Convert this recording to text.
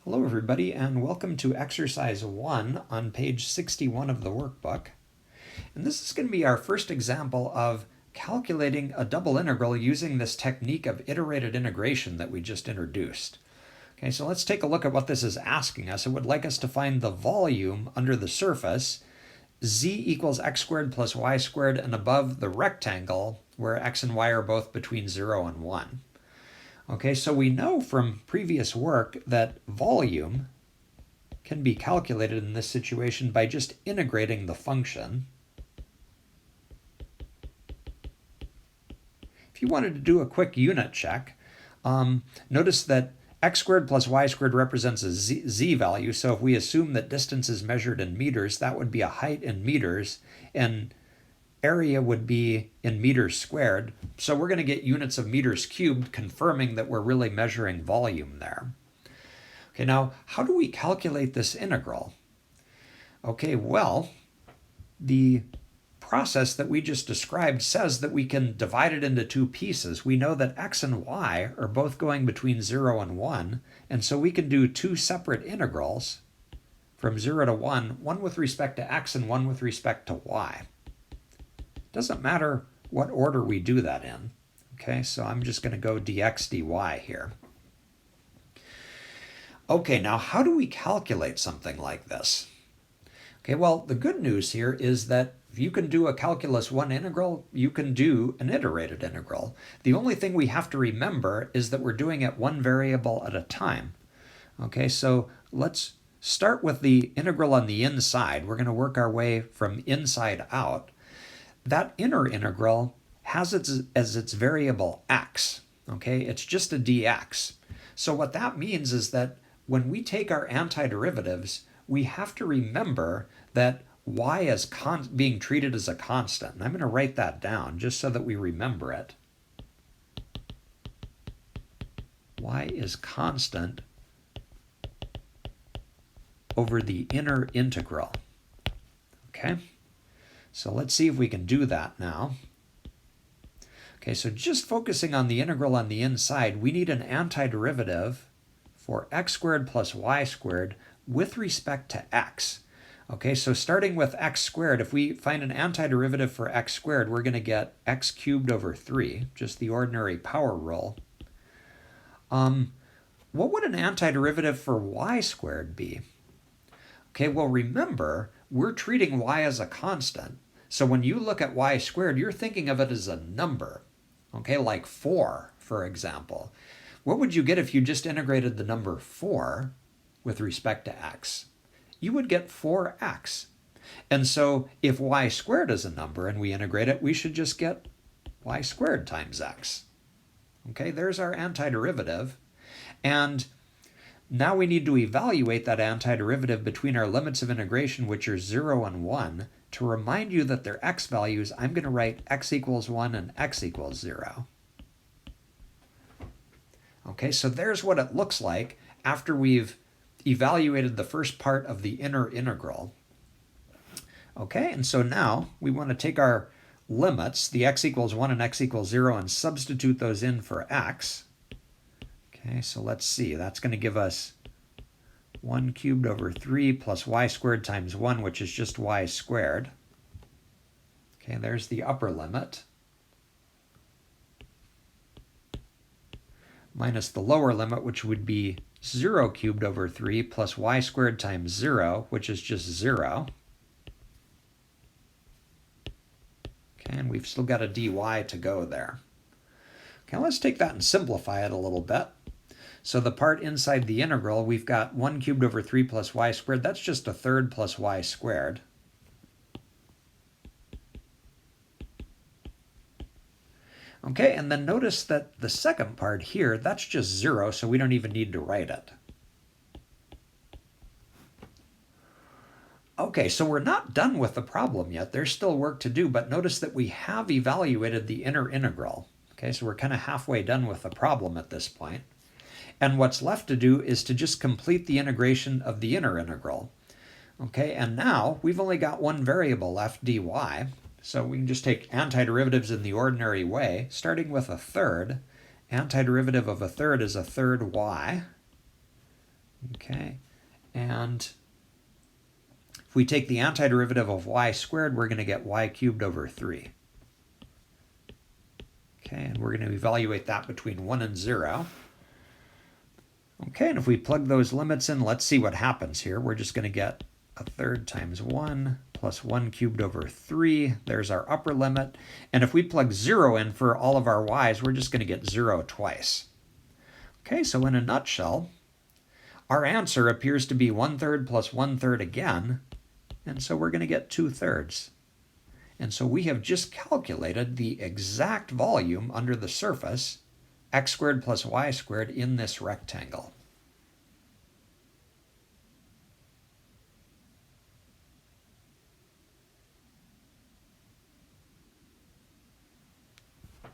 Hello everybody and welcome to exercise 1 on page 61 of the workbook. And this is going to be our first example of calculating a double integral using this technique of iterated integration that we just introduced. Okay, so let's take a look at what this is asking us. It would like us to find the volume under the surface z equals x squared plus y squared and above the rectangle where x and y are both between 0 and 1. Okay, so we know from previous work that volume can be calculated in this situation by just integrating the function. If you wanted to do a quick unit check, notice that x squared plus y squared represents a z value, so if we assume that distance is measured in meters, that would be a height in meters, and area would be in meters squared, so we're going to get units of meters cubed, confirming that we're really measuring volume there. Okay, now how do we calculate this integral? Okay, well, the process that we just described says that we can divide it into two pieces. We know that x and y are both going between 0 and 1, and so we can do two separate integrals from 0 to 1, one with respect to x and one with respect to y. Doesn't matter what order we do that in. Okay, so I'm just going to go dx dy here. Okay, now how do we calculate something like this? Okay, well, the good news here is that if you can do a calculus 1 integral, you can do an iterated integral. The only thing we have to remember is that we're doing it one variable at a time. Okay, so let's start with the integral on the inside. We're going to work our way from inside out. That inner integral has as its variable x. Okay, it's just a dx. So what that means is that when we take our antiderivatives, we have to remember that y is being treated as a constant. And I'm going to write that down just so that we remember it. Y is constant over the inner integral. Okay? So let's see if we can do that now. Okay, so just focusing on the integral on the inside, we need an antiderivative for x squared plus y squared with respect to x. Okay, so starting with x squared, if we find an antiderivative for x squared, we're going to get x cubed over 3, just the ordinary power rule. What would an antiderivative for y squared be? Okay, well remember, we're treating y as a constant. So when you look at y squared, you're thinking of it as a number. Okay, like 4, for example. What would you get if you just integrated the number 4 with respect to x? You would get 4x. And so if y squared is a number and we integrate it, we should just get y squared times x. Okay, there's our antiderivative. And now we need to evaluate that antiderivative between our limits of integration, which are 0 and 1. To remind you that they're x values, I'm going to write x equals 1 and x equals 0. Okay, so there's what it looks like after we've evaluated the first part of the inner integral. Okay, and so now we want to take our limits, the x equals 1 and x equals 0, and substitute those in for x. Okay, so let's see. That's going to give us 1 cubed over 3 plus y squared times 1, which is just y squared. Okay, there's the upper limit. Minus the lower limit, which would be 0 cubed over 3 plus y squared times 0, which is just 0. Okay, and we've still got a dy to go there. Okay, let's take that and simplify it a little bit. So the part inside the integral, we've got 1 cubed over 3 plus y squared. That's just a third plus y squared. Okay, and then notice that the second part here, that's just 0, so we don't even need to write it. Okay, so we're not done with the problem yet. There's still work to do, but notice that we have evaluated the inner integral. Okay, so we're kind of halfway done with the problem at this point. And what's left to do is to just complete the integration of the inner integral. Okay, and now we've only got one variable left, dy. So we can just take antiderivatives in the ordinary way, starting with a third. Antiderivative of a third is a third y. Okay, and if we take the antiderivative of y squared, we're going to get y cubed over 3. Okay, and we're going to evaluate that between 1 and 0. Okay, and if we plug those limits in, let's see what happens here. We're just going to get a third times 1 plus 1 cubed over 3. There's our upper limit. And if we plug 0 in for all of our y's, we're just going to get 0 twice. Okay, so in a nutshell, our answer appears to be 1/3 plus 1/3 again, and so we're going to get 2/3. And so we have just calculated the exact volume under the surface, x squared plus y squared, in this rectangle.